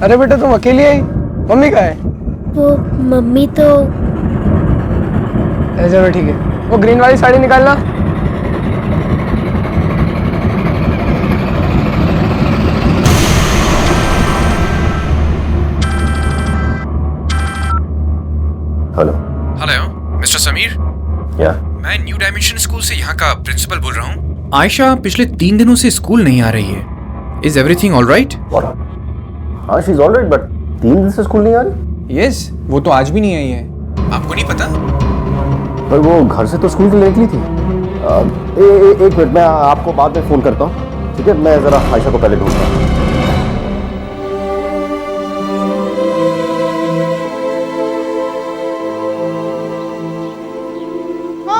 अरे बेटा तुम अकेली आई, मम्मी कहाँ है? वो मम्मी तो चलो ठीक है, वो ग्रीन वाली साड़ी निकालना। हेलो हेलो मिस्टर समीर, या मैं न्यू डायमेंशन स्कूल से यहाँ का प्रिंसिपल बोल रहा हूँ। आयशा पिछले 3 दिनों से स्कूल नहीं आ रही है। Is everything all right? हाँ she is all right, but 3 दिन से स्कूल नहीं आ रही। यस, वो तो आज भी नहीं आई है। आपको नहीं पता? पर वो घर से तो स्कूल के लिए निकली थी। एक मिनट, मैं आपको बाद में फोन करता हूँ, ठीक है? मैं जरा आयशा को पहले ढूंढता हूँ।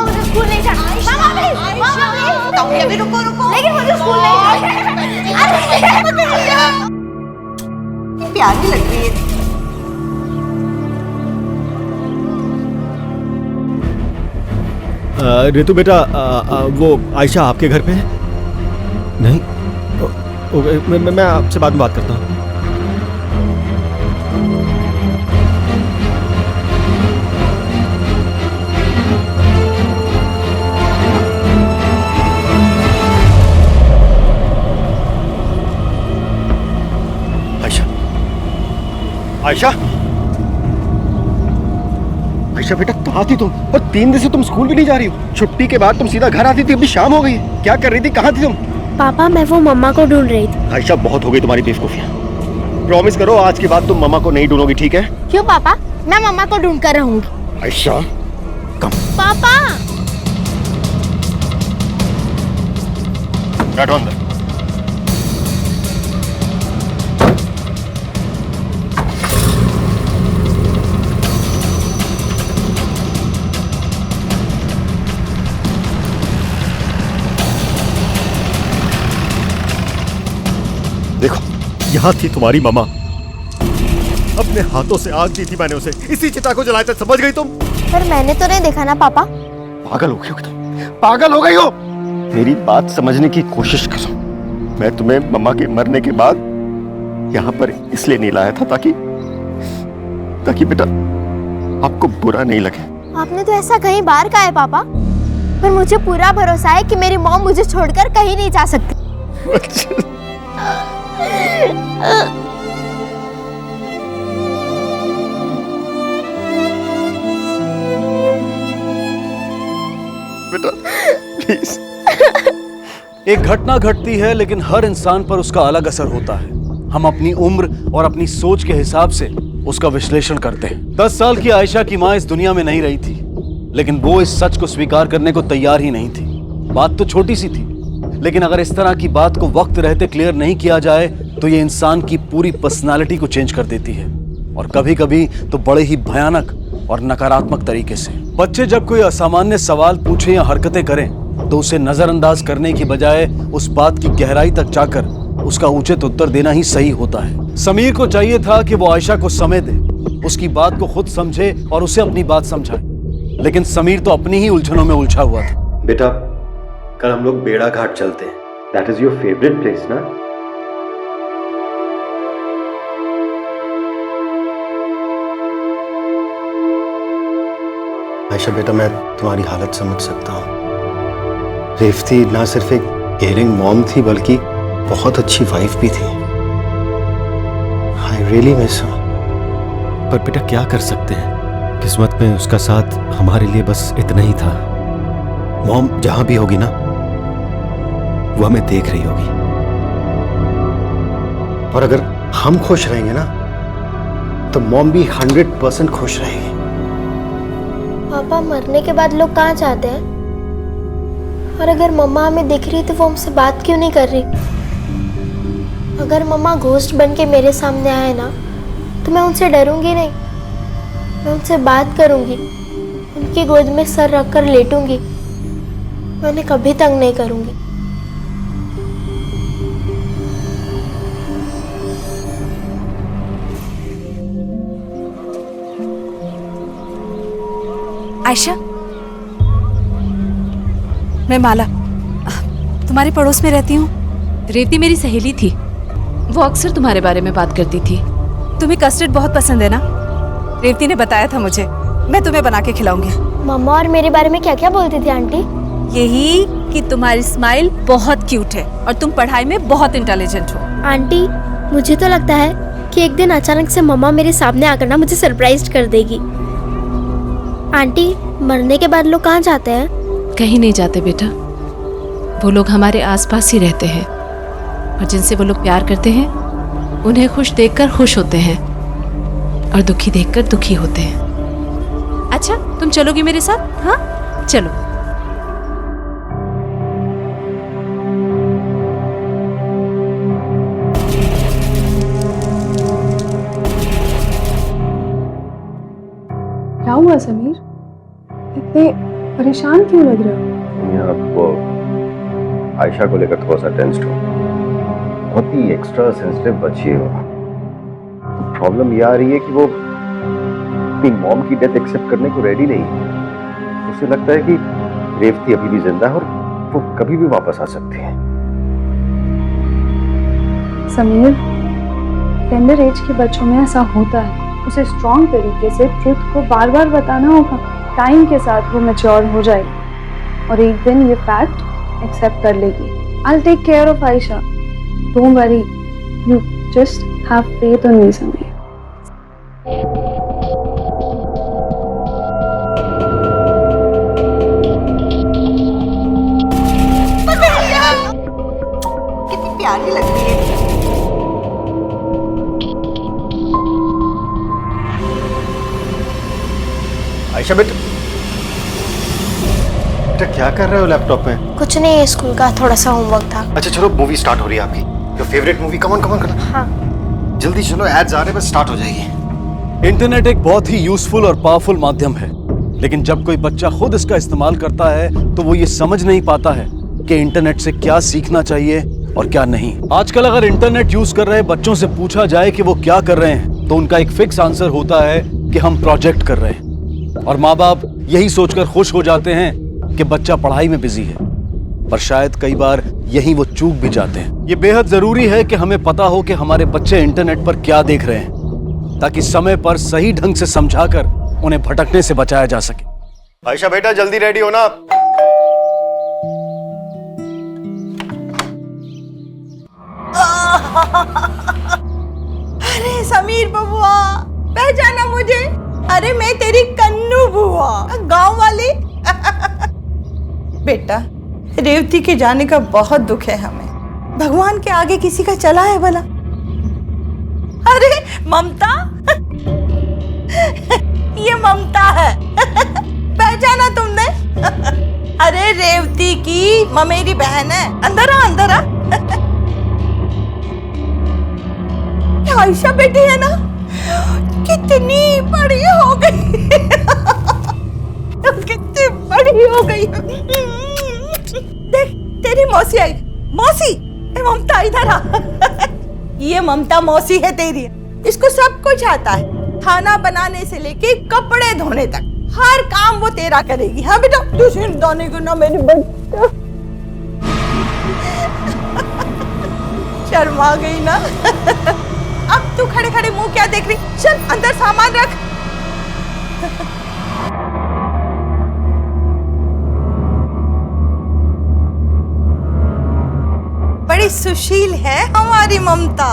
मुझे स्कूल नहीं जाना। मामा प्लीज, अभी रुको रुको, लेकिन मुझे स्कूल नहीं जाना। प्यारी लग रही है। रितु बेटा, वो आयशा आपके घर पे है? नहीं, मैं आपसे बाद में बात करता हूँ। आयशा, आयशा, आयशा बेटा कहाँ थी तुम? और 3 दिन से तुम स्कूल भी नहीं जा रही हो। छुट्टी के बाद तुम सीधा घर आती थी, अभी शाम हो गई है। क्या कर रही थी, कहाँ थी तुम? पापा मैं वो मम्मा को ढूंढ रही थी। आयशा बहुत हो गई तुम्हारी बेवकूफियां। प्रॉमिस करो आज के बाद तुम मम्मा को नहीं ढूंढोगी, ठीक है? क्यों पापा, मैं मम्मा को ढूंढ कर रहूंगी। आयशा कम। पापा बैठो अंदर। देखो, यहाँ थी तुम्हारी मम्मा। अपने हाथों से आग दी थी मैंने उसे, इसी चिता को जलाया था, समझ गई तुम? पर मैंने तो नहीं देखा ना पापा। पागल हो गई हो तुम, पागल हो गई हो। मेरी बात समझने की कोशिश करो। मैं तुम्हें मम्मा के मरने के बाद यहाँ पर इसलिए नहीं लाया था ताकि बेटा आपको बुरा नहीं लगे। आपने तो ऐसा कई बार कहा है पापा, पर मुझे पूरा भरोसा है कि मेरी मॉम मुझे छोड़कर कहीं नहीं जा सकती। बेटा प्लीज। एक घटना घटती है लेकिन हर इंसान पर उसका अलग असर होता है। हम अपनी उम्र और अपनी सोच के हिसाब से उसका विश्लेषण करते हैं। 10 साल की आयशा की मां इस दुनिया में नहीं रही थी, लेकिन वो इस सच को स्वीकार करने को तैयार ही नहीं थी। बात तो छोटी सी थी, लेकिन अगर इस तरह की बात को वक्त रहते क्लियर नहीं किया जाए तो ये इंसान की पूरी पर्सनालिटी को चेंज कर देती है, और कभी कभी तो बड़े ही भयानक और नकारात्मक तरीके से। बच्चे जब कोई असामान्य सवाल पूछें या हरकतें करें तो उसे नजरअंदाज करने की बजाय उस बात की गहराई तक जाकर उसका उचित उत्तर देना ही सही होता है। समीर को चाहिए था कि वो आयशा को समय दे, उसकी बात को खुद समझे और उसे अपनी बात समझाए, लेकिन समीर तो अपनी ही उलझनों में उलझा हुआ था। बेटा कल हम लोग बेड़ा घाट चलते हैं। That is your favourite place ना? आयशा बेटा, मैं तुम्हारी हालत समझ सकता हूँ। रेवती ना सिर्फ एक केयरिंग मॉम थी बल्कि बहुत अच्छी वाइफ भी थी। I really miss her. पर बेटा क्या कर सकते हैं, किस्मत में उसका साथ हमारे लिए बस इतना ही था। मॉम जहां भी होगी ना, वो हमें देख रही होगी, और अगर हम खुश रहेंगे ना तो मॉम भी 100% खुश रहेगी। पापा मरने के बाद लोग कहाँ जाते हैं? और अगर मम्मा हमें दिख रही तो वो हमसे बात क्यों नहीं कर रही? अगर मम्मा घोस्ट बन के मेरे सामने आए ना तो मैं उनसे डरूंगी नहीं, मैं उनसे बात करूंगी, उनकी गोद में सर रखकर लेटूंगी, मैं उन्हें कभी तंग नहीं करूंगी। आयशा, मैं माला तुम्हारे पड़ोस में रहती हूँ। रेती मेरी सहेली थी, वो अक्सर तुम्हारे बारे में बात करती थी। तुम्हें कस्टर्ड बहुत पसंद है ना? रेवती ने बताया था मुझे, मैं तुम्हें बना के खिलाऊंगी। मम्मा और मेरे बारे में क्या क्या बोलती थी आंटी? यही कि तुम्हारी स्माइल बहुत क्यूट है और तुम पढ़ाई में बहुत इंटेलिजेंट हो। आंटी, मुझे तो लगता है कि एक दिन अचानक से मम्मा मेरे सामने आकर ना मुझे सरप्राइज कर देगी। आंटी, मरने के बाद लोग कहाँ जाते हैं? कहीं नहीं जाते बेटा, वो लोग हमारे आसपास ही रहते हैं और जिनसे वो लोग प्यार करते हैं उन्हें खुश देखकर खुश होते हैं और दुखी देखकर दुखी होते हैं। अच्छा, तुम चलोगी मेरे साथ? हाँ चलो। क्या हुआ समीर? इतने परेशान क्यों लग रहे हो? आपको आयशा को लेकर थोड़ा सा टेंस्ड हूँ। बहुत ही एक्स्ट्रा सेंसिटिव बच्ची है वो। प्रॉब्लम ये आ रही है कि वो अपनी मॉम की डेथ एक्सेप्ट करने को रेडी नहीं है। उसे लगता है कि रेवती अभी भी जिंदा है और वो कभी भी वापस आ सकती है। समीर, टेंडर एज के बच्चों में ऐसा होता है। उसे स्ट्रॉन्ग तरीके से ट्रुथ को बार बार बताना होगा। टाइम के साथ वो मैच्योर हो जाएगी और एक दिन ये फैक्ट एक्सेप्ट कर लेगी। I'll take care of Aisha. Don't worry. You just have faith on me, Samir. कितनी प्यारी लगती है। आयशा बेटा क्या कर रहे हो लैपटॉप में? कुछ नहीं, स्कूल का थोड़ा सा होमवर्क था। अच्छा चलो, मूवी स्टार्ट हो रही है आपकी। Your favourite movie, come on come on. हाँ। जल्दी चलो, एड्स आ रहे हैं, बस स्टार्ट हो जाएगी। इंटरनेट एक बहुत ही यूजफुल और पावरफुल माध्यम है, लेकिन जब कोई बच्चा खुद इसका इस्तेमाल करता है तो वो ये समझ नहीं पाता है कि इंटरनेट से क्या सीखना चाहिए और क्या नहीं। आजकल अगर इंटरनेट यूज कर रहे बच्चों से पूछा जाए कि वो क्या कर रहे हैं तो उनका एक फिक्स आंसर होता है कि हम प्रोजेक्ट कर रहे हैं, और माँ बाप यही सोचकर खुश हो जाते हैं कि बच्चा पढ़ाई में बिजी है, पर शायद कई बार यही वो चूक भी जाते हैं। ये बेहद जरूरी है कि हमें पता हो कि हमारे बच्चे इंटरनेट पर क्या देख रहे हैं, ताकि समय पर सही ढंग से समझाकर उन्हें भटकने से बचाया जा सके। आयशा बेटा जल्दी रेडी हो ना। अरे समीर बबुआ, पहचाना मुझे? अरे मैं तेरी कन्नू बुआ, गांव वाली। बेटा, रेवती के जाने का बहुत दुख है हमें। भगवान के आगे किसी का चला है भला? अरे ममता, ये ममता है। पहचाना तुमने? अरे रेवती की ममेरी बहन है। अंदर आ, अंदर आ। आयशा बेटी है ना, कितनी बड़ी हो गई। कितनी बड़ी हो गई। देख, तेरी मौसी आई। मौसी, ममता इधर आ। ये ममता मौसी है तेरी। इसको सब कुछ आता है, खाना बनाने से लेके कपड़े धोने तक हर काम वो तेरा करेगी। हाँ बेटा, तू चिंता नहीं करना मेरी बच्चा। शर्मा गई ना? अब तू खड़े खड़े मुंह क्या देख रही? चल अंदर सामान रख। बड़ी सुशील है हमारी ममता।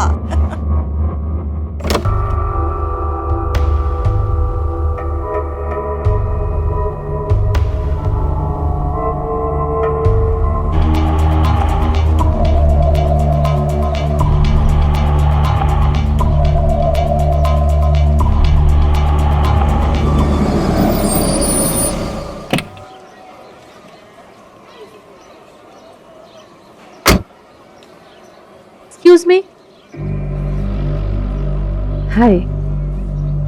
Excuse me. हाय।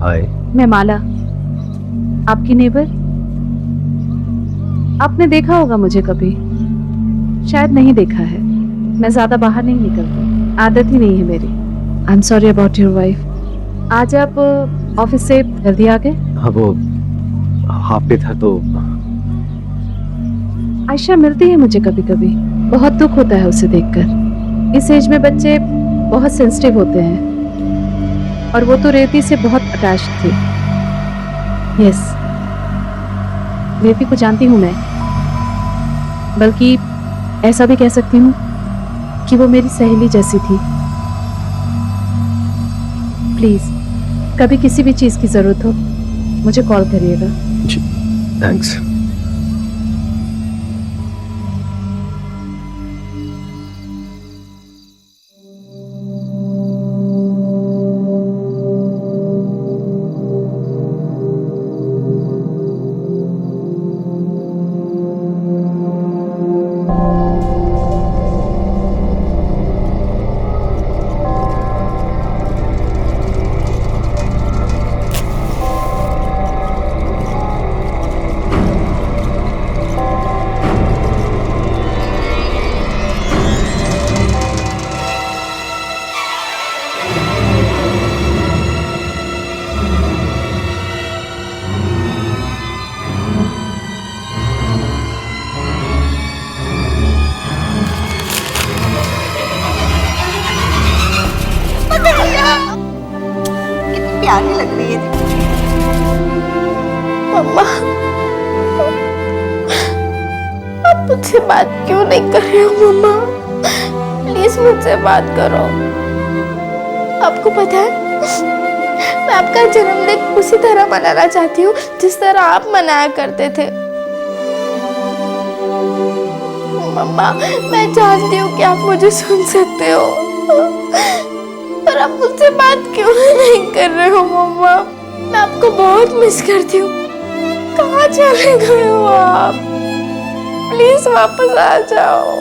हाय। मैं माला, आपकी नेबर। आपने देखा होगा मुझे कभी, शायद नहीं देखा है। मैं ज्यादा बाहर नहीं निकलती, आदत ही नहीं है मेरी। I am sorry about your wife. आज आप ऑफिस से जल्दी आ गए? हाँ, वो हाफ डे था तो। आयशा मिलती है मुझे कभी कभी, बहुत दुख होता है उसे देखकर। इस एज में बच्चे बहुत सेंसिटिव होते हैं। और वो तो रेवती से बहुत अटैच थी। यस, रेवती को जानती हूँ मैं, बल्कि ऐसा भी कह सकती हूँ कि वो मेरी सहेली जैसी थी। प्लीज कभी किसी भी चीज की जरूरत हो मुझे कॉल करिएगा। जी, थैंक्स। कितनी प्यारी लग रही है। मम्मा, आप मुझसे बात क्यों नहीं कर रहे हो मम्मा? प्लीज मुझसे बात करो। आपको पता है मैं आपका जन्मदिन उसी तरह मनाना चाहती हूँ जिस तरह आप मनाया करते थे। मम्मा, मैं जानती हूँ कि आप मुझे सुन सकते हो, पर आप मुझसे बात क्यों नहीं कर रहे हो मम्मा? मैं आपको बहुत मिस करती हूँ। कहाँ चले गए हो आप? प्लीज वापस आ जाओ।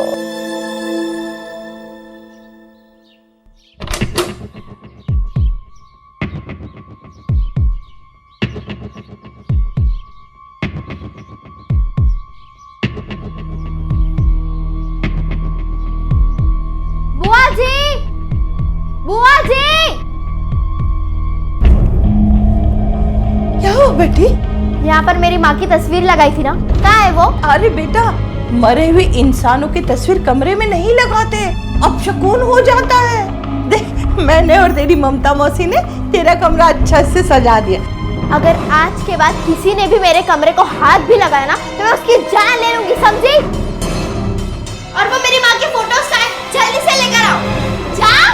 बुआ जी, बुआ जी, क्या हुआ बेटी? यहाँ पर मेरी माँ की तस्वीर लगाई थी ना, कहाँ है वो? अरे बेटा, मरे हुए इंसानों की तस्वीर कमरे में नहीं लगाते, अपशकुन हो जाता है। देख, मैंने और तेरी ममता मौसी ने तेरा कमरा अच्छा से सजा दिया। अगर आज के बाद किसी ने भी मेरे कमरे को हाथ भी लगाया ना तो मैं उसकी जान ले लूंगी, समझी? और वो मेरी माँ की फोटोज का है, जल्दी से लेकर आओ। जाओ।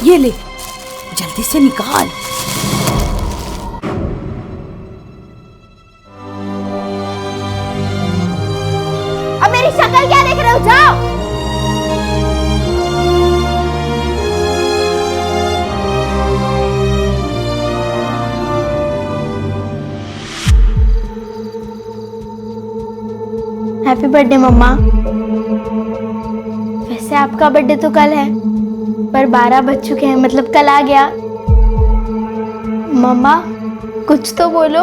ये ले, जल्दी से निकाल। अब मेरी शक्ल क्या देख रहे हो? जाओ। हैप्पी बर्थडे मम्मा। वैसे आपका बर्थडे तो कल है, पर 12 बज चुके हैं, मतलब कल आ गया। मम्मा, कुछ तो बोलो,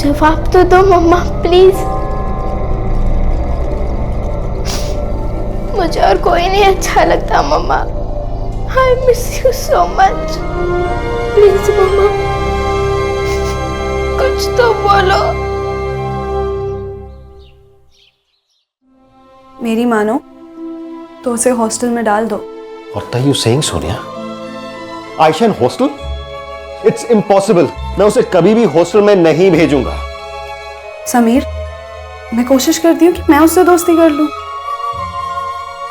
जवाब तो दो मम्मा प्लीज। मुझे और कोई नहीं अच्छा लगता मम्मा। I miss you so much. Please मम्मा, कुछ तो बोलो। मेरी मानो तो उसे हॉस्टल में डाल दो। What are you saying, Sonia? Ayesha in hostel? It's impossible. मैं उसे कभी भी हॉस्टल में नहीं भेजूंगा। समीर, मैं कोशिश करती हूँ कि मैं उससे दोस्ती कर लूँ।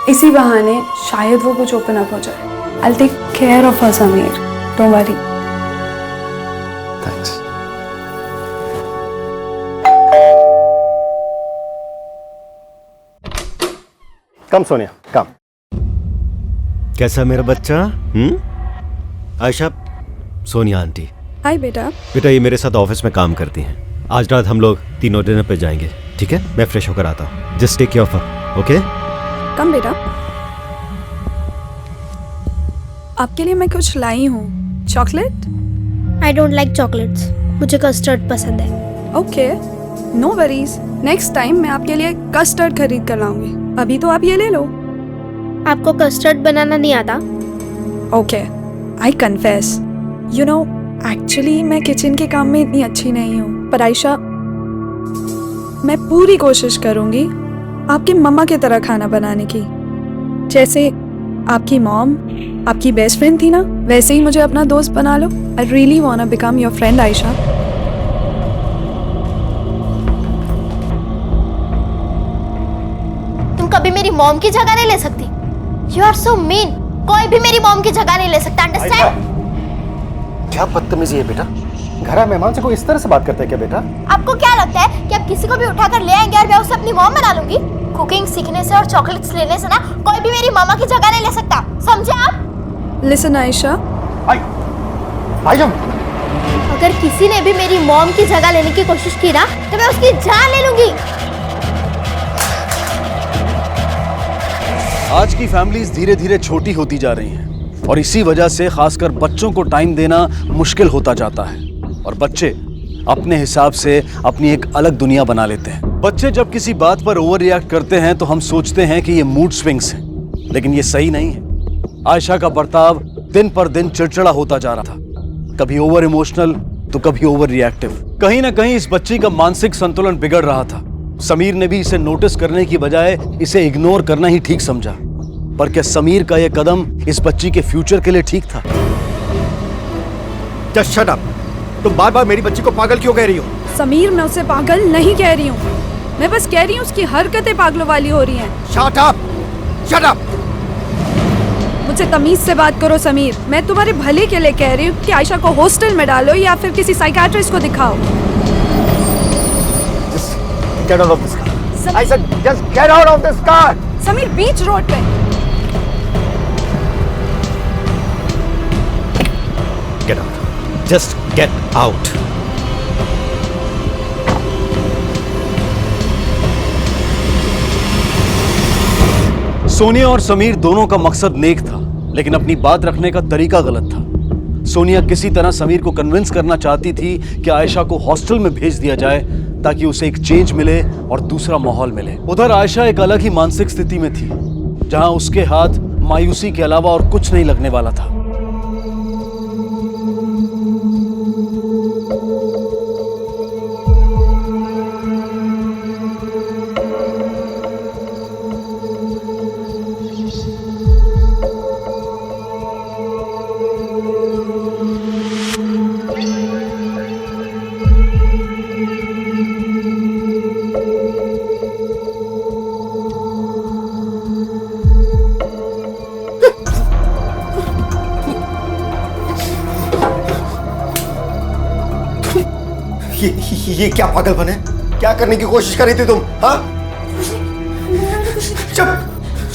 इसी बहाने शायद वो कुछ ओपन अप हो जाए। I'll take care of her, Sameer. Don't worry. Thanks. कम सोनिया, कम। कैसा मेरा बच्चा? आयशा, सोनिया आंटी। हाय बेटा। बेटा, ये मेरे साथ ऑफिस में काम करती हैं। आज रात हम लोग तीनों डिनर पे जाएंगे, ठीक है? मैं फ्रेश होकर आता हूँ। Just take care of her, okay? Come बेटा। आपके लिए मैं कुछ लाई हूँ। Chocolate? I don't like chocolates, मुझे कस्टर्ड पसंद है। Okay, no worries. Next time मैं आपके लिए कस्टर्ड खरीद कर लाऊंगी। अभी तो आप ये ले लो। आपको कस्टर्ड बनाना नहीं आता? Okay, I confess, you know, actually मैं किचन के काम में इतनी अच्छी नहीं हूँ। पर आयशा, मैं पूरी कोशिश करूंगी आपकी मम्मा की तरह खाना बनाने की। जैसे आपकी मॉम आपकी बेस्ट फ्रेंड थी ना, वैसे ही मुझे अपना दोस्त बना लो। I really want to become your friend Ayesha. तुम कभी मेरी मॉम की जगह नहीं ले सकती। You are so mean. कोई भी मेरी मॉम की जगह नहीं ले सकता, अंडरस्टैंड? क्या बदतमीजी है बेटा, घर मेहमान से कोई इस तरह से बात करता है क्या बेटा? आपको क्या लगता है कि आप किसी को भी उठाकर ले आएंगे और मैं उसे अपनी मॉम बना लूंगी? कुकिंग सीखने से और चॉकलेट्स लेने से ना कोई भी मेरी मामा की जगह नहीं ले सकता, समझे आप? लिसन आयशा, अगर किसी ने भी मेरी मॉम की जगह लेने की कोशिश की ना तो मैं उसकी जान ले लूंगी। आज की फैमिलीज धीरे धीरे छोटी होती जा रही हैं और इसी वजह से खासकर बच्चों को टाइम देना मुश्किल होता जाता है और बच्चे अपने हिसाब से अपनी एक अलग दुनिया बना लेते हैं। बच्चे जब किसी बात पर ओवर रिएक्ट करते हैं तो हम सोचते हैं कि ये मूड स्विंग्स हैं, लेकिन ये सही नहीं है। आयशा का बर्ताव दिन पर दिन चिड़चिड़ा होता जा रहा था, कभी ओवर इमोशनल तो कभी ओवर रिएक्टिव। कहीं ना कहीं इस बच्ची का मानसिक संतुलन बिगड़ रहा था। समीर ने भी इसे नोटिस करने की बजाय इसे इग्नोर करना ही ठीक समझा। पर क्या समीर का यह कदम इस बच्ची के फ्यूचर के लिए ठीक था? Just shut up. तुम बार बार मेरी बच्ची को पागल क्यों कह रही हो? समीर, मैं उसे पागल नहीं कह रही हूँ, मैं बस कह रही हूँ उसकी हरकतें पागलों वाली हो रही हैं। Shut up, shut up. मुझसे तमीज से बात करो समीर। मैं तुम्हारे भले के लिए कह रही हूँ कि आयशा को हॉस्टल में डालो या फिर किसी साइकियाट्रिस्ट को दिखाओ। Get out of this car. I said just get out of this car. Sameer, beach road पे। Get out. Just get out. Sonia और समीर दोनों का मकसद नेक था, लेकिन अपनी बात रखने का तरीका गलत था। सोनिया किसी तरह समीर को कन्विंस करना चाहती थी कि आयशा को हॉस्टल में भेज दिया जाए ताकि उसे एक चेंज मिले और दूसरा माहौल मिले। उधर आयशा एक अलग ही मानसिक स्थिति में थी, जहां उसके हाथ मायूसी के अलावा और कुछ नहीं लगने वाला था। ये क्या पागलपन है? क्या करने की कोशिश कर रही थी तुम? हाँ? चुप,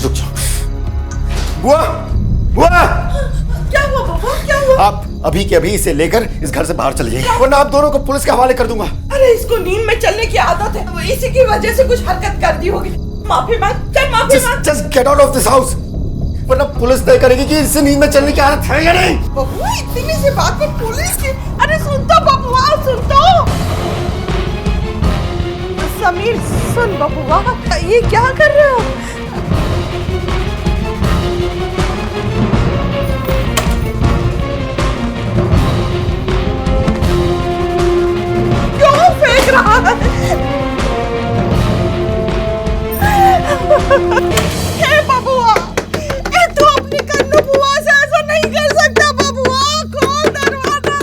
रुक जाओ। बुआ, बुआ! क्या हुआ बाबा, क्या हुआ? आप अभी के अभी इसे लेकर इस घर से बाहर चले जाइए, वरना आप दोनों को पुलिस के हवाले कर दूंगा। अरे इसको नींद में चलने की आदत है, वो इसी की वजह से कुछ हरकत कर दी होगी। माफी मांग, चल माफी मांग। Just get out of this house, वरना पुलिस तय करेगी कि इसे नींद में चलने की आदत है या नहीं। बबुआ, इतनी सी बात पर पुलिस की? अरे सुन तो बबुआ, सुन तो। समीर सुन बबुआ, ये क्या कर रहे हो? क्यों फेंक रहा है? हे बबुआ, तू अपनी कन्नू बुआ से ऐसा नहीं कर सकता बबुआ, खोल दरवाजा।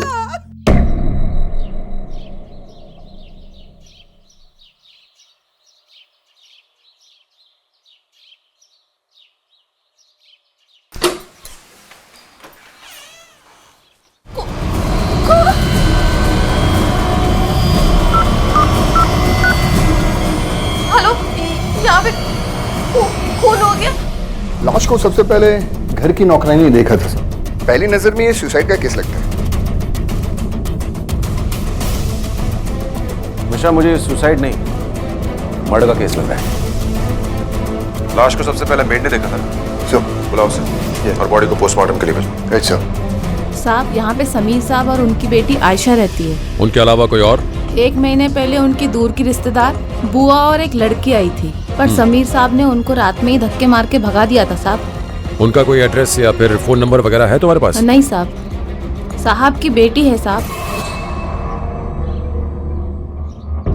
हेलो, यहाँ पे खून हो गया। लाश को सबसे पहले घर की नौकरानी ने देखा था। पहली नजर में ये सुसाइड का केस लगता है। मिश्रा, मुझे सुसाइड नहीं मर्डर का केस लग रहा है। लाश को सबसे पहले मेड ने देखा था। सो बुलाओ उसे और बॉडी को पोस्टमार्टम के लिए भेजो। अच्छा साहब, यहाँ पे समीर साहब और उनकी बेटी आयशा रहती है। उनके अलावा कोई और? 1 महीने पहले उनकी दूर की रिश्तेदार बुआ और एक लड़की आई थी, पर समीर साहब ने उनको रात में ही धक्के मार के भगा दिया था साहब। उनका कोई एड्रेस या फिर फोन नंबर वगैरह है तुम्हारे पास? नहीं साहब की बेटी है साहब।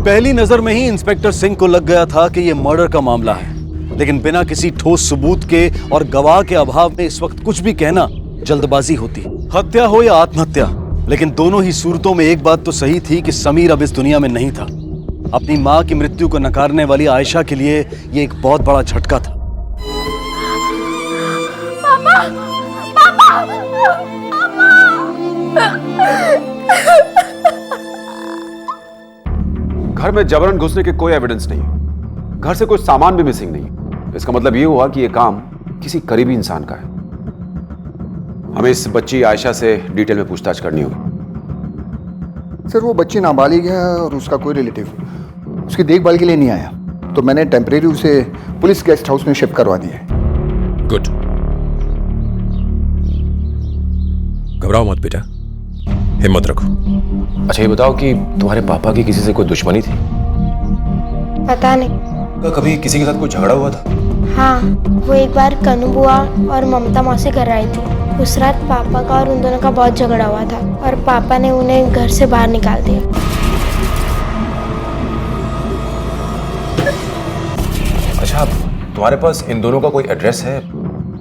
पहली नजर में ही इंस्पेक्टर सिंह को लग गया था कि यह मर्डर का मामला है। लेकिन बिना किसी ठोस सबूत के और गवाह के अभाव में इस वक्त कुछ भी कहना जल्दबाजी होती। हत्या हो या आत्महत्या, लेकिन दोनों ही सूरतों में एक बात तो सही थी कि समीर अब इस दुनिया में नहीं था। अपनी मां की मृत्यु को नकारने वाली आयशा के लिए यह एक बहुत बड़ा झटका था। पापा, पापा, घर में जबरन घुसने के कोई एविडेंस नहीं, घर से कोई सामान भी मिसिंग नहीं। इसका मतलब ये हुआ कि ये काम किसी करीबी इंसान का है। हमें इस बच्ची आयशा से डिटेल में पूछताछ करनी होगी। सर वो बच्ची नाबालिग है और उसका कोई रिलेटिव उसकी देखभाल के लिए नहीं आया, तो मैंने टेम्परेरी उसे पुलिस गेस्ट हाउस में शिफ्ट करवा दिया है। गुड। घबराओ मत बेटा, हिम्मत रखो। अच्छा ये बताओ कि तुम्हारे पापा की किसी से कोई दुश्मनी थी? पता नहीं। कभी किसी के साथ कोई झगड़ा हुआ था? हाँ, वो एक बार कनू बुआ और ममता मौसी कर रही थी। उस रात पापा का और उन दोनों का बहुत झगड़ा हुआ था और पापा ने उन्हें घर से बाहर निकाल दिया। अच्छा, तुम्हारे पास इन दोनों का कोई एड्रेस है,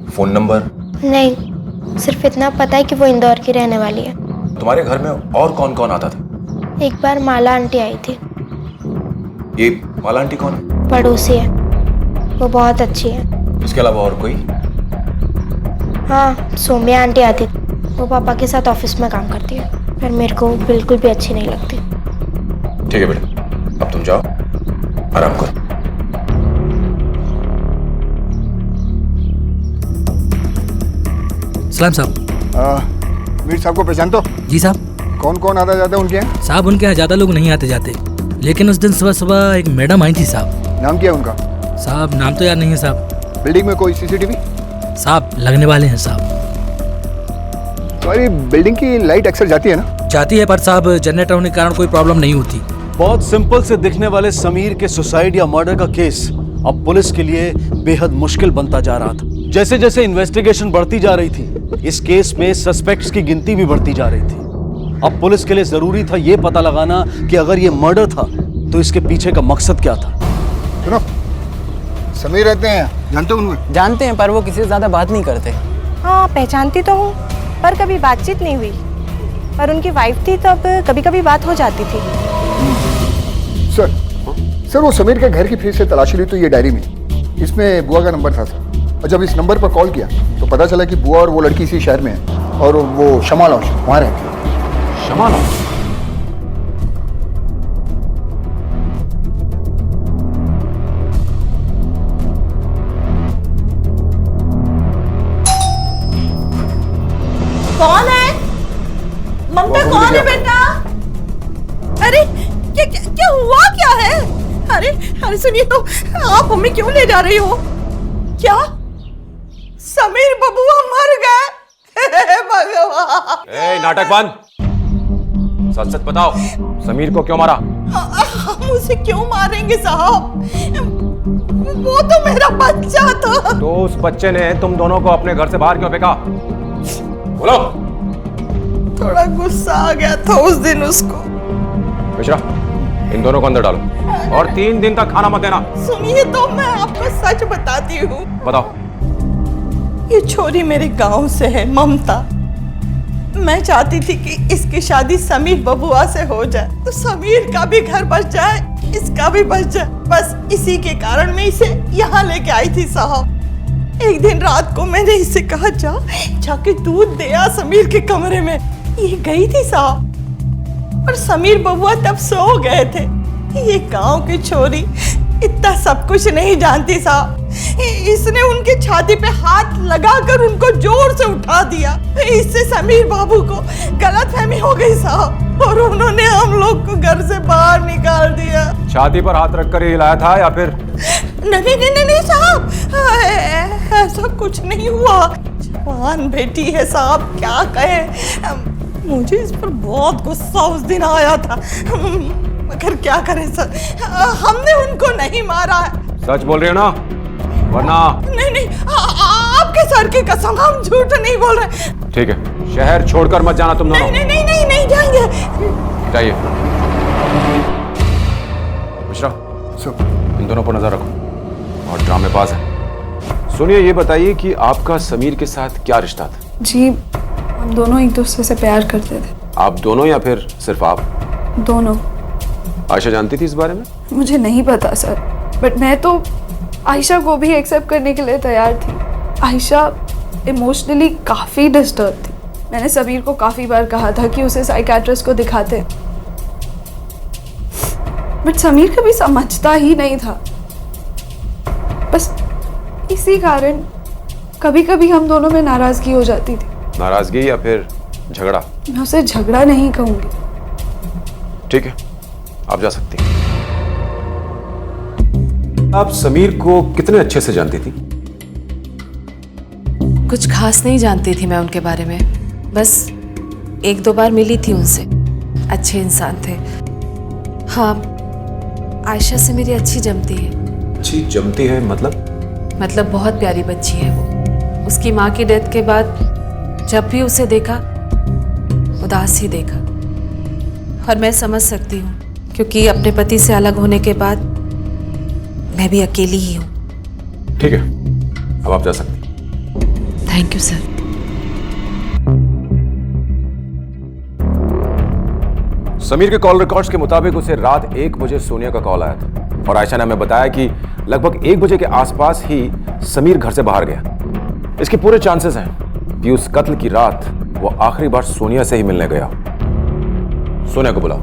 फोन नंबर? नहीं, सिर्फ इतना पता है कि वो इंदौर की रहने वाली है। तुम्हारे घर में और कौन कौन आता था? एक बार माला आंटी आई थी। ये माला आंटी कौन है? पड़ोसी है, वो बहुत अच्छी है। इसके अलावा और कोई? हाँ, सोम्या आंटी आती थी, वो पापा के साथ ऑफिस में काम करती है, पर मेरे को बिल्कुल भी अच्छी नहीं लगती। ठीक है बेटा, अब तुम जाओ, आराम करो। सलाम साहब। मीर साहब को पहचान तो? जी साहब। कौन कौन आता जाता है उनके यहाँ? साहब उनके यहाँ ज्यादा लोग नहीं आते जाते, लेकिन उस दिन सुबह सुबह एक मैडम आई थी साहब। नाम क्या है उनका? साहब नाम तो याद नहीं है साहब। बिल्डिंग में कोई सीसीटीवी? साहब लगने वाले हैं साहब। तुम्हारी बिल्डिंग की लाइट अक्सर जाती है ना? जाती है, पर साहब जनरेटर होने के कारण कोई प्रॉब्लम नहीं होती। बहुत सिंपल से दिखने वाले समीर के सुसाइड या मर्डर का केस अब पुलिस के लिए बेहद मुश्किल बनता जा रहा था। जैसे जैसे इन्वेस्टिगेशन बढ़ती जा रही थी, इस केस में सस्पेक्ट्स की गिनती भी बढ़ती जा रही थी। अब पुलिस के लिए जरूरी था ये पता लगाना कि अगर ये मर्डर था तो इसके पीछे का मकसद क्या था। सुनो, समीर रहते हैं, जानते हो उन्हें? जानते हैं, पर वो किसी से ज्यादा बात नहीं करते। हाँ, पहचानती तो हूँ, पर कभी बातचीत नहीं हुई। पर उनकी वाइफ थी तब कभी कभी बात हो जाती थी। सर वो समीर के घर की फिर से तलाशी ली तो ये डायरी मिली, इसमें बुआ का नंबर था सर। और जब इस नंबर पर कॉल किया तो पता चला कि बुआ और वो लड़की इसी शहर में है और वो शमा लॉन्च वहाँ रहती है। शमा लॉन्च? कौन है? ममता कौन है बेटा? अरे क्या हुआ क्या है? अरे सुनिए तो, आप हमें क्यों ले जा रही हो? क्या समीर बबुआ मर गए? भगवान! ए, नाटक बंद। सच सच बताओ, समीर को क्यों मारा? हम उसे क्यों मारेंगे साहब? वो तो मेरा बच्चा था। तो उस बच्चे ने तुम दोनों को अपने घर से बाहर क्यों फेंका? बोलो। थोड़ा गुस्सा आ गया था उस दिन उसको। मिश्रा, इन दोनों को अंदर डालो और 3 दिन तक खाना मत देना। सुनिए तो, मैं आपको सच बताती हूँ। बताओ। ये छोरी मेरे गांव से है, ममता। मैं चाहती थी कि इसकी शादी समीर बबुआ से हो जाए, तो समीर का भी घर बच जाए, इसका भी बच जाए। बस इसी के कारण मैं इसे यहाँ लेके आई थी साहब। एक दिन रात को मैंने इसे कहा, जाके दूध दे आ समीर के कमरे में। ये गई थी साहब, और समीर बबुआ तब सो गए थे। ये गांव की छोरी इतना सब कुछ नहीं जानती साहब। इसने उनकी छाती पे हाथ लगाकर उनको जोर से उठा दिया। इससे समीर बाबू को गलतफहमी हो गई साहब, और उन्होंने हम लोग को घर से बाहर निकाल दिया। छाती पर हाथ रखकर ही हिलाया था या फिर? नहीं साहब, ऐसा कुछ नहीं हुआ। जवान बेटी है साहब, क्या कहे। मुझे इस पर बहुत गुस्सा उस दिन आया था, मगर क्या करें सर, हमने उनको नहीं मारा। सच बोल रहे हो ना? वरना? नहीं, आपके सर की कसम, हम झूठ नहीं बोल रहे। ठीक है, शहर छोड़कर मत जाना तुम दोनों। नहीं जाएंगे। जाइए। मिश्रा, इन दोनों पर नजर रखो। और ड्रामेबाज है। सोनिया, ये बताइए कि आपका समीर के साथ क्या रिश्ता था? जी, हम दोनों एक दूसरे से प्यार करते थे। आप दोनों या फिर सिर्फ आप? दोनों। आयशा जानती थी इस बारे में? मुझे नहीं पता सर, बट मैं तो आयशा को भी एक्सेप्ट करने के लिए तैयार थी। आयशा इमोशनली काफ़ी डिस्टर्ब थी। मैंने समीर को काफ़ी बार कहा था कि उसे साइकियाट्रिस्ट को दिखाते, बट समीर कभी समझता ही नहीं था। बस इसी कारण कभी कभी हम दोनों में नाराज़गी हो जाती थी। नाराज़गी या फिर झगड़ा? मैं उसे झगड़ा नहीं कहूँगी। ठीक है, आप जा सकती हैं। आप समीर को कितने अच्छे से जानती थी? कुछ खास नहीं जानती थी मैं उनके बारे में, बस एक दो बार मिली थी उनसे। अच्छे इंसान थे। हाँ, आयशा से मेरी अच्छी जमती है। अच्छी जमती है मतलब? मतलब बहुत प्यारी बच्ची है वो। उसकी माँ की डेथ के बाद जब भी उसे देखा उदास ही देखा, और मैं समझ सकती हूँ क्योंकि अपने पति से अलग होने के बाद मैं भी अकेली ही हूँ। ठीक है, अब आप जा सकती हैं। Thank you sir. समीर के कॉल रिकॉर्ड्स के मुताबिक उसे रात 1 बजे सोनिया का कॉल आया था और आयशा ने हमें बताया कि लगभग 1 बजे के आसपास ही समीर घर से बाहर गया। इसके पूरे चांसेस हैं कि उस कत्ल की रात वो आखिरी बार सोनिया से ही मिलने गया। सोनिया को बुलाओ।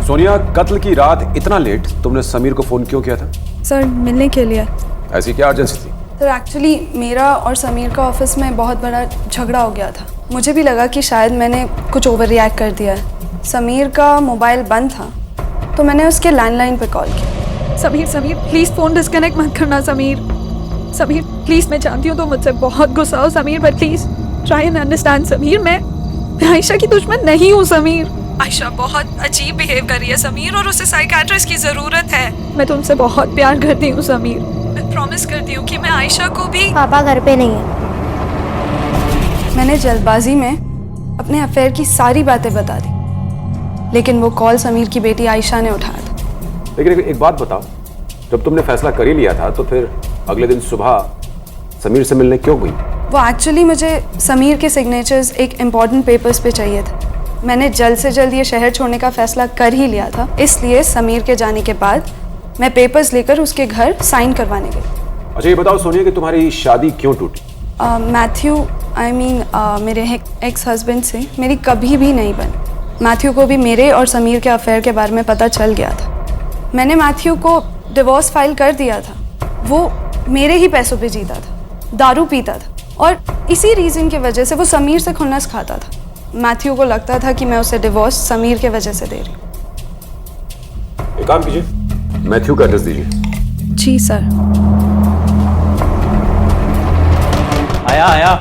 सोनिया, कत्ल की रात इतना लेट तुमने समीर को फोन क्यों किया था? सर, मिलने के लिए। ऐसी क्या अर्जेंसी थी? सर, एक्चुअली मेरा और समीर का ऑफिस में बहुत बड़ा झगड़ा हो गया था। मुझे भी लगा कि शायद मैंने कुछ ओवर रिएक्ट कर दिया है। समीर का मोबाइल बंद था तो मैंने उसके लैंडलाइन पे कॉल किया। समीर प्लीज़ फ़ोन डिस्कनेक्ट मत करना। समीर प्लीज़, मैं जानती हूँ तो मुझसे बहुत गुस्सा हो Sameer, but please try and understand Sameer. मैं आयशा की दुश्मन नहीं हूँ समीर। आयशा बहुत अजीब बिहेव कर रही है समीर, और उसे साइकियाट्रिस्ट की ज़रूरत है। मैं तुमसे बहुत प्यार करती हूँ समीर। मैं प्रॉमिस करती हूँ कि मैं आयशा को भी। पापा घर पे नहीं है। मैंने जल्दबाजी में अपने अफेयर की सारी बातें बता दी, लेकिन वो कॉल समीर की बेटी आयशा ने उठाया था। लेकिन एक बात बताओ, जब तुमने फैसला कर ही लिया था तो फिर अगले दिन सुबह समीर से मिलने क्यों गई? वो एक्चुअली मुझे समीर के सिग्नेचर्स एक इम्पॉर्टेंट पेपर्स पे चाहिए थे। मैंने जल्द से जल्द ये शहर छोड़ने का फैसला कर ही लिया था, इसलिए समीर के जाने के बाद मैं पेपर्स लेकर उसके घर साइन करवाने गई। अच्छा, ये बताओ सोनिया कि तुम्हारी शादी क्यों टूटी? मैथ्यू मेरे एक्स हस्बैंड से मेरी कभी भी नहीं बनी। मैथ्यू को भी मेरे और समीर के अफेयर के बारे में पता चल गया था। मैंने मैथ्यू को डिवोर्स फाइल कर दिया था। वो मेरे ही पैसों पे जीता था, दारू पीता था, और इसी रीज़न की वजह से वो समीर से खुन्नस खाता था। मैथ्यू को लगता था कि मैं उसे डिवोर्स समीर के वजह से दे रही हूँ। एक काम कीजिए, मैथ्यू का एड्रेस दीजिए। जी सर। आया।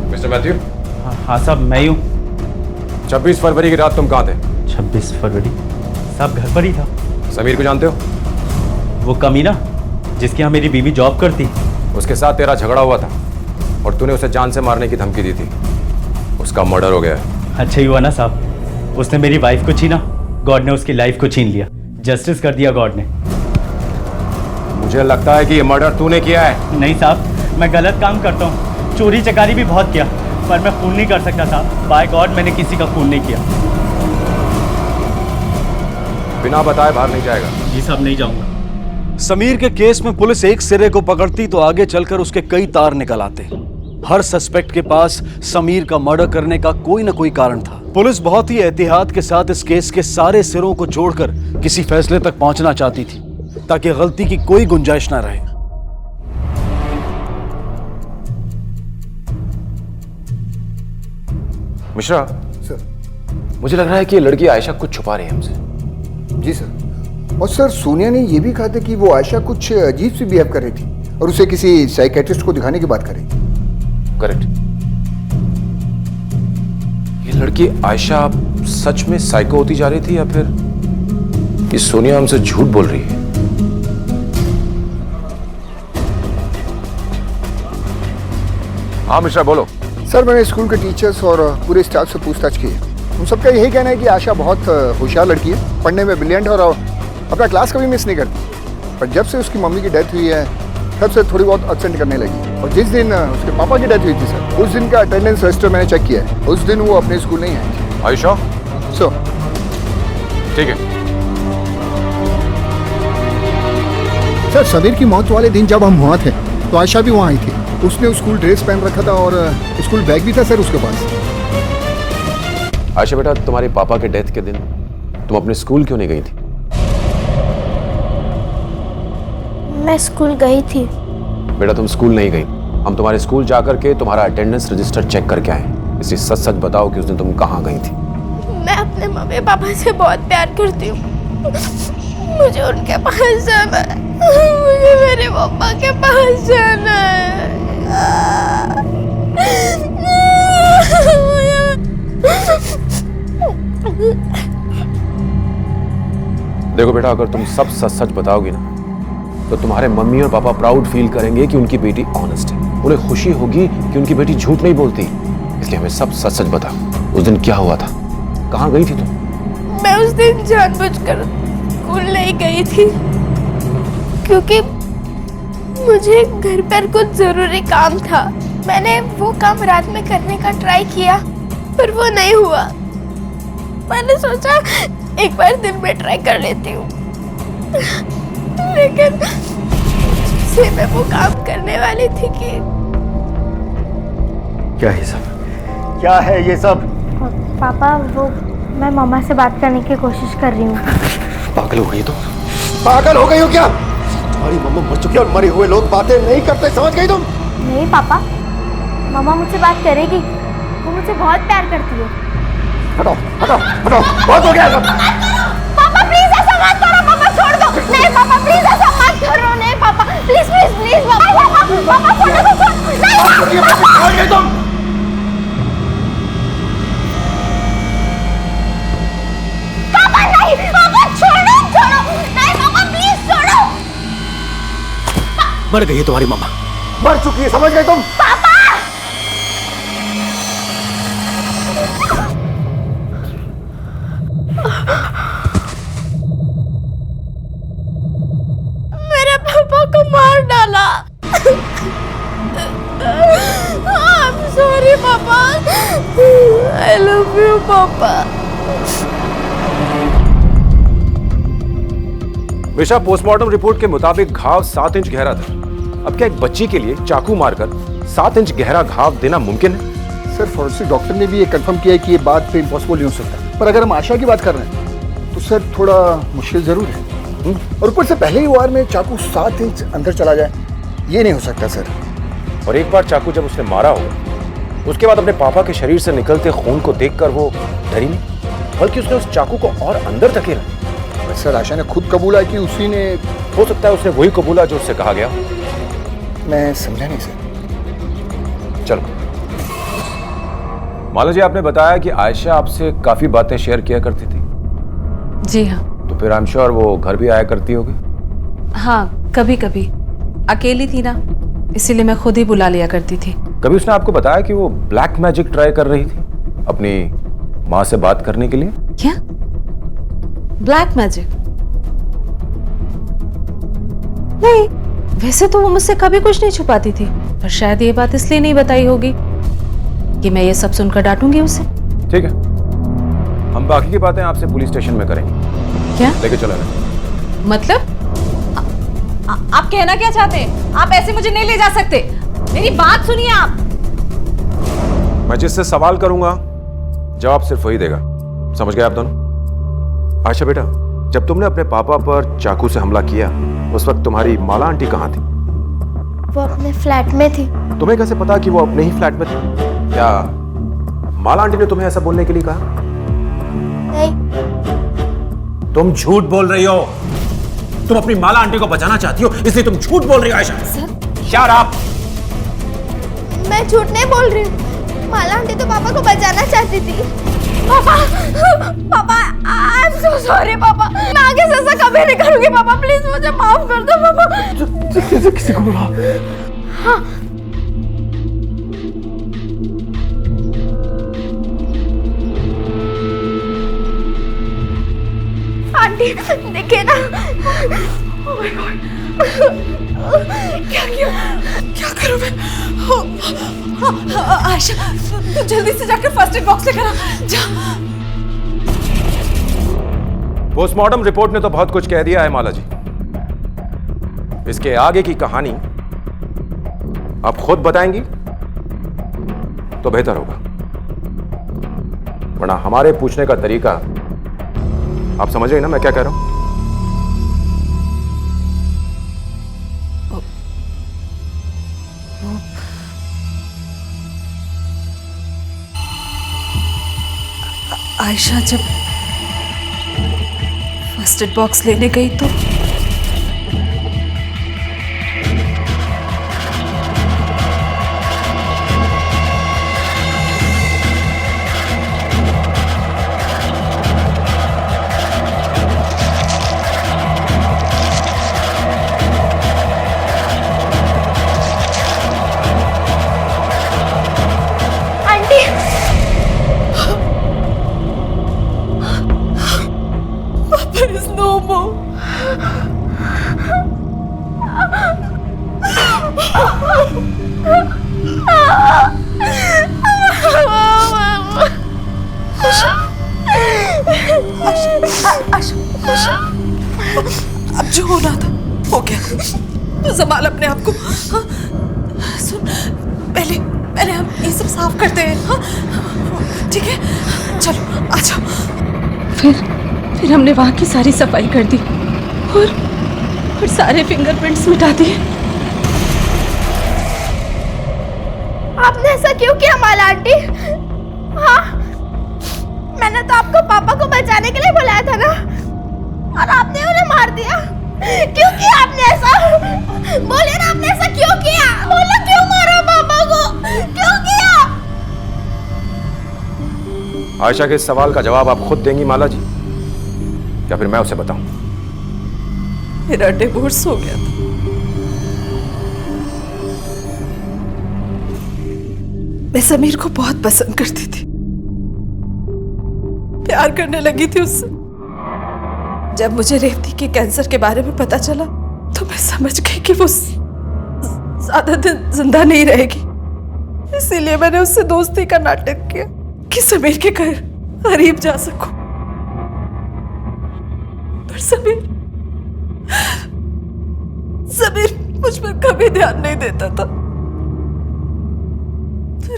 Mister Matthew. हाँ साहब, मैं ही हूँ। 26 फरवरी की रात तुम कहाँ थे? 26 फरवरी साहब घर पर ही था। समीर को जानते हो? वो कमीना जिसके यहाँ मेरी बीवी जॉब करती, उसके साथ तेरा झगड़ा हुआ था और तूने उसे जान से मारने की धमकी दी थी। उसका मर्डर हो गया है। अच्छा ही हुआ ना साहब, उसने मेरी वाइफ को छीना, गॉड ने उसकी लाइफ को छीन लिया। जस्टिस कर दिया गॉड ने। मुझे लगता है कि ये मर्डर तूने किया है। नहीं साहब, मैं गलत काम करता हूँ, चोरी चकारी भी बहुत किया, पर मैं खून नहीं कर सकता साहब। बाय गॉड मैंने किसी का खून नहीं किया। बिना बताए बाहर नहीं जाएगा। जी साहब, नहीं जाऊंगा। समीर के केस में पुलिस एक सिरे को पकड़ती तो आगे चलकर उसके कई तार निकल आते। हर सस्पेक्ट के पास समीर का मर्डर करने का कोई ना कोई कारण था। पुलिस बहुत ही एहतियात के साथ इस केस के सारे सिरों को जोड़कर किसी फैसले तक पहुंचना चाहती थी, ताकि गलती की कोई गुंजाइश ना रहे। मिश्रा सर, मुझे लग रहा है कि ये लड़की आयशा कुछ छुपा रही है हमसे। जी सर। और सर, सोनिया ने यह भी कहा था कि वो आयशा कुछ अजीब सी बिहेव कर रही थी और उसे किसी साइकियाट्रिस्ट को दिखाने की बात कर रही थी। करेक्ट। ये लड़की आयशा सच में साइको होती जा रही थी या फिर ये सोनिया हमसे झूठ बोल रही है? हाँ मिश्रा, बोलो। सर, मैंने स्कूल के टीचर्स और पूरे स्टाफ से पूछताछ की है उन सबका यही कहना है कि आशा बहुत होशियार लड़की है, पढ़ने में ब्रिलियंट और अपना क्लास कभी मिस नहीं करती। पर जब से उसकी मम्मी की डेथ हुई है तब से थोड़ी बहुत एब्सेंट करने लगी। और जिस दिन उसके पापा की डेथ हुई थी सर, उस दिन का अटेंडेंस रजिस्टर मैंने चेक किया है, उस दिन वो अपने स्कूल नहीं आई थी। आयशा? सो ठीक है सर, समीर की मौत वाले दिन जब हम वहाँ थे तो आयशा भी वहाँ आई थी। उसने स्कूल ड्रेस पहन रखा था और स्कूल बैग भी था सर उसके पास। आयशा बेटा, तुम्हारे पापा के डेथ के दिन तुम अपने स्कूल क्यों नहीं गई थी? मैं स्कूल गई थी। बेटा तुम स्कूल नहीं गई। हम तुम्हारे स्कूल जाकर के तुम्हारा अटेंडेंस रजिस्टर चेक करके आए, इसलिए सच सच बताओ कि उस दिन तुम कहाँ गई थी? मैं अपने मम्मी पापा से बहुत प्यार करती हूँ, मुझे उनके पास जाना है, मुझे मेरे पापा के पास जाना है। देखो बेटा, अगर तुम सब सच सच बताओगी ना तो तुम्हारे मम्मी और पापा प्राउड फील करेंगे कि उनकी बेटी ऑनेस्ट है। उन्हें खुशी होगी कि उनकी बेटी झूठ नहीं बोलती। इसलिए हमें सब सच सच बताओ, उस दिन क्या हुआ था, कहाँ गई थी तुम? मैं उस दिन जानबूझकर स्कूल नहीं गई थी क्योंकि मुझे घर पर कुछ जरूरी काम था। मैंने वो काम रात में करने का ट्राई किया पर वो नहीं हुआ। मैंने सोचा एक बार दिन में ट्राई कर लेती हूँ, लेकिन से मैं वो काम करने वाली थी कि क्या है सब, क्या है ये सब? पापा वो मैं मम्मा से बात करने की कोशिश कर रही हूँ। पागल हो गई तुम? पागल हो गई हो क्या? तुम्हारी मम्मा मर चुकी है और मरे हुए लोग बातें नहीं करते, समझ गई तुम? नहीं पापा, मम्मा मुझसे बात करेगी, वो मुझसे बहुत प्यार करती है। हटाओ हटाओ हटाओ, बहुत हो गया सब। पापा प्लीज ऐसा मत करो, पापा छोड़ दो। नहीं पापा प्लीज ऐसा मत करो, नहीं पापा प्लीज प्लीज प्लीज पापा छोड़ दो, नहीं तुम। पापा नहीं, पापा छोड़ो छोड़ो, नहीं पापा प्लीज छोड़ो। मर गई है तुम्हारी मम्मा, मर चुकी है, समझ गए तुम? पापा मेरे पापा को मार डाला। I'm sorry पापा, I love you पापा। विशा, पोस्टमार्टम रिपोर्ट के मुताबिक घाव 7 इंच गहरा था। अब क्या एक बच्ची के लिए चाकू मारकर 7 इंच गहरा घाव देना मुमकिन है? सर, फॉरेंसिक डॉक्टर ने भी ये कंफर्म किया है कि ये बात पे इम्पॉसिबल नहीं हो सकता। पर अगर हम आशा की बात कर रहे हैं तो सर थोड़ा मुश्किल जरूर है। और ऊपर से पहले ही वार में चाकू 7 इंच अंदर चला जाए, ये नहीं हो सकता सर। और एक बार चाकू जब उसने मारा होगा, उसके बाद अपने पापा के शरीर से निकलते खून को देखकर वो डरी नहीं, बल्कि उसने उस चाकू को और अंदर धकेला। सर, आशा ने खुद कबूला कि उसी ने, हो सकता है उसने वही कबूला जो उससे कहा गया। मैं समझा नहीं सर। चलो, माला जी, आपने बताया कि आयशा आपसे काफी बातें शेयर किया करती थी। जी हाँ। तो फिर आई एम श्योर वो घर भी आया करती होगी। हाँ, कभी कभी। अकेली थी ना, इसीलिए मैं खुद ही बुला लिया करती थी। कभी उसने आपको बताया कि वो ब्लैक मैजिक ट्राई कर रही थी अपनी माँ से बात करने के लिए? क्या ब्लैक मैजिक? नहीं, वैसे तो वो मुझसे कभी कुछ नहीं छुपाती थी, पर शायद ये बात इसलिए नहीं बताई होगी कि मैं ये सब सुनकर डांटूंगी उसे। ठीक है, हम बाकी की बातें आपसे पुलिस स्टेशन में करेंगे। क्या लेके चलो ना। मतलब? आप कहना क्या चाहते हैं? आप ऐसे मुझे नहीं ले जा सकते, मेरी बात सुनिए आप। मैं जिससे सवाल करूंगा जवाब सिर्फ वही देगा, समझ गए आप दोनों? आयशा बेटा, जब तुमने अपने पापा पर चाकू से हमला किया उस वक्त तुम्हारी माला आंटी कहाँ थी? वो अपने फ्लैट में थी। तुम्हें कैसे पता कि वो अपने ही फ्लैट में थी? क्या माला आंटी ने तुम्हें ऐसा बोलने के लिए कहा? नहीं। तुम झूठ बोल रही हो। तुम अपनी माला आंटी को बचाना चाहती हो, इसलिए तुम झूठ बोल रही हो आयशा। सर, मैं झूठ नहीं बोल रही हूँ। माला आंटी तो पापा को बचाना चाहती थी। पापा, पापा, आई एम सो सॉरी पापा। मैं आगे से ऐसा कभी नहीं करूंगी पापा, प्लीज मुझे माफ कर दो पापा। किसी को बुला। हाँ। आंटी देखिए ना। ओह माय गॉड, क्या किया? क्या करूं मैं? आयशा, तू जल्दी से जाकर फर्स्ट एड बॉक्स लेकर आ जा। पोस्टमार्टम रिपोर्ट ने तो बहुत कुछ कह दिया है माला जी। इसके आगे की कहानी आप खुद बताएंगी तो बेहतर होगा, वरना हमारे पूछने का तरीका आप समझ रहे हैं ना मैं क्या कह रहा हूं। आयशा जब फर्स्ट एड बॉक्स लेने गई तो अब जो होना था हो गया, तो संभाल अपने आप को। हाँ? सुन, पहले हम ये सब साफ करते हैं। हाँ? ठीक है, चलो आ जाओ। फिर हमने वहाँ की सारी सफाई कर दी और सारे फिंगरप्रिंट्स मिटा दिए। आपने ऐसा क्यों किया माला आंटी? हाँ, मैंने तो आपको पापा को बचाने के लिए बुलाया था ना, और आपने उन्हें मार दिया। क्यों किया आपने ऐसा? बोलिए ना, आपने ऐसा क्यों किया? बोलो, क्यों मारा पापा को? क्यों किया? आयशा के इस सवाल का जवाब आप खुद देंगी माला जी, या फिर मैं उसे बताऊं? मेरा डिवोर्स हो गया था। मैं समीर को बहुत पसंद करती थी, प्यार करने लगी थी उससे। जब मुझे रेवती के कैंसर के बारे में पता चला तो मैं समझ गई कि वो ज्यादा दिन जिंदा नहीं रहेगी। इसीलिए मैंने उससे दोस्ती का नाटक किया कि समीर के घर करीब जा सकूं। पर समीर मुझ पर कभी ध्यान नहीं देता था।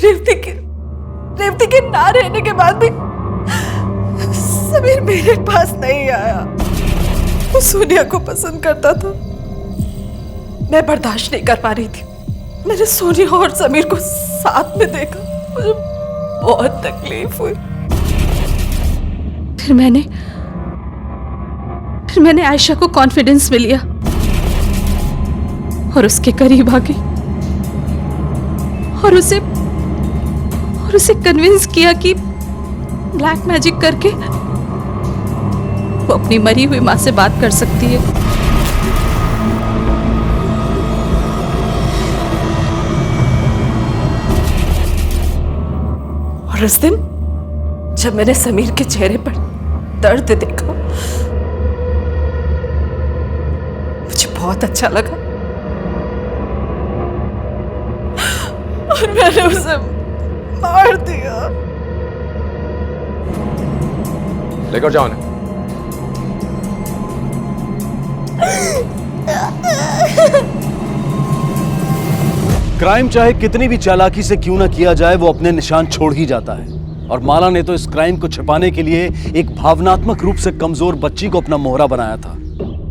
रेवती के ना रहने के बाद भी समीर मेरे पास नहीं आया। वो सोनिया को पसंद करता था, मैं बर्दाश्त नहीं कर पा रही थी। मैंने सोनिया और समीर को साथ में देखा, मुझे बहुत तकलीफ हुई। फिर मैंने आयशा को कॉन्फिडेंस में लिया और उसके करीब आ गई और उसे कन्विंस किया कि ब्लैक मैजिक करके वो अपनी मरी हुई मां से बात कर सकती है। और उस दिन जब मैंने समीर के चेहरे पर दर्द देखा, मुझे बहुत अच्छा लगा और मैंने उसे मार दिया। लेकर जाओ ना। क्राइम चाहे कितनी भी चालाकी से क्यों ना किया जाए, वो अपने निशान छोड़ ही जाता है। और माला ने तो इस क्राइम को छिपाने के लिए एक भावनात्मक रूप से कमजोर बच्ची को अपना मोहरा बनाया था,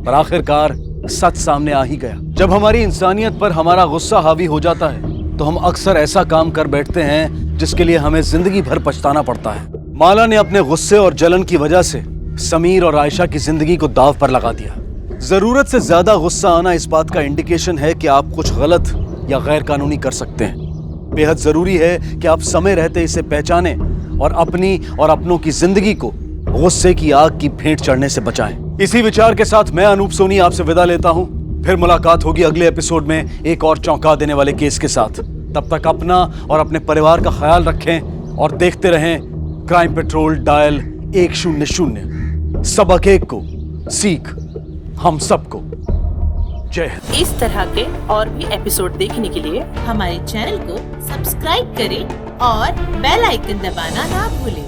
पर आखिरकार सच सामने आ ही गया। जब हमारी इंसानियत पर हमारा गुस्सा हावी हो जाता है तो हम अक्सर ऐसा काम कर बैठते हैं जिसके लिए हमें जिंदगी भर पछताना पड़ता है। माला ने अपने गुस्से और जलन की वजह से समीर और आयशा की जिंदगी को दांव पर लगा दिया। जरूरत से ज्यादा गुस्सा आना इस बात का इंडिकेशन है कि आप कुछ गलत या गैर कानूनी कर सकते हैं। बेहद जरूरी है कि आप समय रहते इसे पहचानें और अपनी और अपनों की जिंदगी को गुस्से की आग की भेंट चढ़ने से बचाएं। इसी विचार के साथ मैं अनूप सोनी आपसे विदा लेता हूं। फिर मुलाकात होगी अगले एपिसोड में एक और चौंका देने वाले केस के साथ। तब तक अपना और अपने परिवार का ख्याल रखें और देखते रहें क्राइम पेट्रोल डायल 100। सबक एक को सीख हम सबको। जय हिंद। इस तरह के और भी एपिसोड देखने के लिए हमारे चैनल को सब्सक्राइब करें और बेल आइकन दबाना ना भूलें।